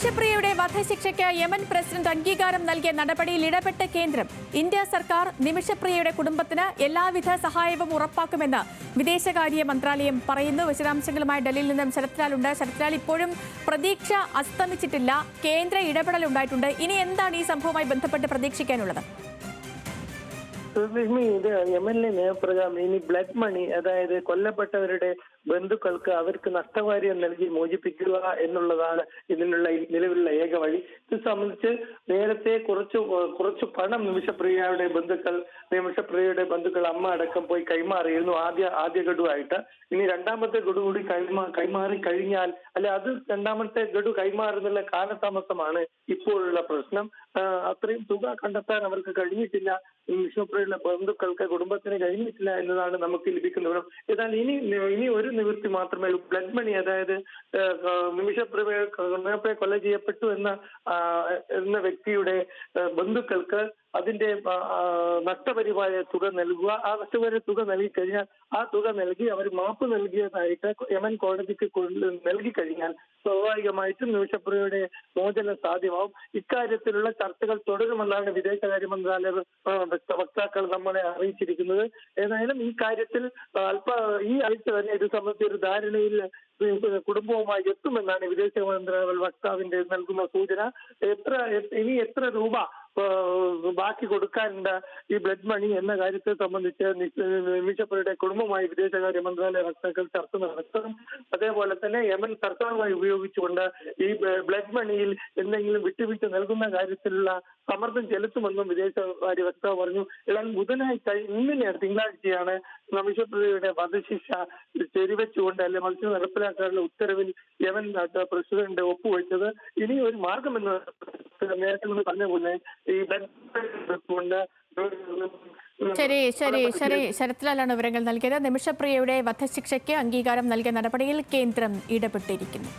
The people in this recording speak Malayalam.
നിമിഷപ്രിയയുടെ വധശിക്ഷയ്ക്ക് യമൻ പ്രസിഡന്റ് അംഗീകാരം നൽകിയ നടപടിയിൽ ഇടപെട്ട കേന്ദ്രം. ഇന്ത്യ സർക്കാർ നിമിഷപ്രിയയുടെ കുടുംബത്തിന് എല്ലാവിധ സഹായവും ഉറപ്പാക്കുമെന്ന് വിദേശകാര്യ മന്ത്രാലയം പറയുന്നു. വിശദാംശങ്ങളുമായി ഡൽഹിയിൽ നിന്നും ശരത്ലാലുണ്ട്. ശരത്ലാൽ, ഇപ്പോഴും പ്രതീക്ഷ അസ്തമിച്ചിട്ടില്ല, കേന്ദ്ര ഇടപെടൽ ഉണ്ടായിട്ടുണ്ട്. ഇനി എന്താണ് ഈ സംഭവവുമായി ബന്ധപ്പെട്ട് പ്രതീക്ഷിക്കാനുള്ളത്? ഇത് യമനിലെ നിയമപ്രകാരം ഇനി ബ്ലഡ് മണി, അതായത് കൊല്ലപ്പെട്ടവരുടെ ബന്ധുക്കൾക്ക് അവർക്ക് നഷ്ടപരിഹാരം നൽകി മോചിപ്പിക്കുക എന്നുള്ളതാണ് ഇതിനുള്ള നിലവിലുള്ള ഏക വഴി. ഇത് സംബന്ധിച്ച് നേരത്തെ കുറച്ചു പണം നിമിഷപ്രിയയുടെ ബന്ധുക്കൾ അമ്മ അടക്കം പോയി കൈമാറിയിരുന്നു ആദ്യ ഗഡുവായിട്ട്. ഇനി രണ്ടാമത്തെ ഗഡു കൂടി കൈമാറി കഴിഞ്ഞാൽ, അത് രണ്ടാമത്തെ ഗഡു കൈമാറുന്നുള്ള കാലതാമസമാണ് ഇപ്പോഴുള്ള പ്രശ്നം. അത്രയും തുക കണ്ടെത്താൻ അവർക്ക് കഴിഞ്ഞിട്ടില്ല, നിമിഷപ്രിയയുടെ ബന്ധുക്കൾക്ക്, കുടുംബത്തിന് കഴിഞ്ഞിട്ടില്ല എന്നതാണ് നമുക്ക് ലഭിക്കുന്ന വിവരം. എന്നാൽ ഇനി ഒരു നിവൃത്തി മാത്രമേ ഉള്ളൂ. ബ്ലഡ് മണി, അതായത് നിമിഷപ്രിയ കൊല ചെയ്യപ്പെട്ടു എന്ന വ്യക്തിയുടെ ബന്ധുക്കൾക്ക് അതിന്റെ നഷ്ടപരിഹാര തുക നൽകുക. ആ നഷ്ടപരിഹാര തുക നൽകി കഴിഞ്ഞാൽ ആ തുക നൽകി അവർ മാപ്പ് നൽകിയതായിട്ട് യമൻ കോടതിക്ക് നൽകി കഴിഞ്ഞാൽ സ്വാഭാവികമായിട്ടും നിമിഷപ്രിയയുടെ മോചനം സാധ്യമാവും. ഇക്കാര്യത്തിലുള്ള ചർച്ചകൾ തുടരുമെന്നാണ് വിദേശകാര്യ മന്ത്രാലയ വക്താക്കൾ നമ്മളെ അറിയിച്ചിരിക്കുന്നത്. ഏതായാലും ഈ കാര്യത്തിൽ ഈ ആഴ്ച തന്നെ ഇത് സംബന്ധിച്ച ഒരു ധാരണയിൽ കുടുംബവുമായി എത്തുമെന്നാണ് വിദേശകാര്യ വക്താവിന്റെ നൽകുന്ന സൂചന. ഇനി എത്ര രൂപ ബാക്കി കൊടുക്കാനുണ്ട് ഈ ബ്ലഡ് മണി എന്ന കാര്യത്തെ സംബന്ധിച്ച് നിമിഷപ്രിയയുടെ കുടുംബമായി വിദേശകാര്യ മന്ത്രാലയ വക്താക്കൾ ചർച്ച നടത്തും. അതേപോലെ തന്നെ യമൻ സർക്കാരുമായി ഉപയോഗിച്ചുകൊണ്ട് ഈ ബ്ലഡ് മണിയിൽ എന്തെങ്കിലും വിട്ടുവീഴ്ച നൽകുന്ന കാര്യത്തിലുള്ള സമ്മർദ്ദം ചെലുത്തുമെന്നും വിദേശകാര്യ വക്താവ് പറഞ്ഞു. എന്നാൽ ഇന്നലെയാണ്, തിങ്കളാഴ്ചയാണ് നിമിഷപ്രിയയുടെ വധശിക്ഷ ശരിവെച്ചുകൊണ്ട് മത്സ്യം നടപ്പിലാക്കാനുള്ള ഉത്തരവിൽ യമൻ പ്രസിഡന്റ് ഒപ്പുവെച്ചത്. ഇനി ഒരു മാർഗമെന്ന് നേരത്തെ പറഞ്ഞ പോലെ ഈ ശരി ശരത്ലാലാണ് വിവരങ്ങൾ നൽകിയത്. നിമിഷപ്രിയയുടെ വധശിക്ഷയ്ക്ക് അംഗീകാരം നൽകിയ നടപടിയിൽ കേന്ദ്രം ഇടപെട്ടിരിക്കുന്നു.